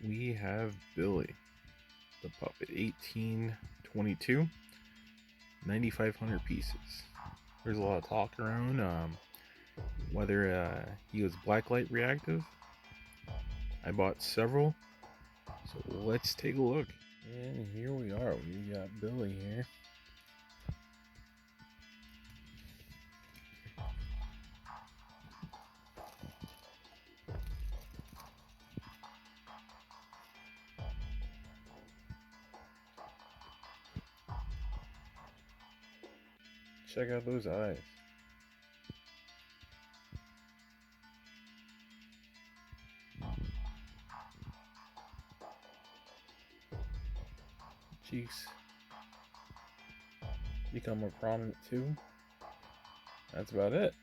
we have Billy, the puppet, 1822, 9,500 pieces. There's a lot of talk around whether he was blacklight reactive. I bought several, so let's take a look. And here we are. We got Billy here. Check out those eyes. Cheeks become more prominent too. That's about it.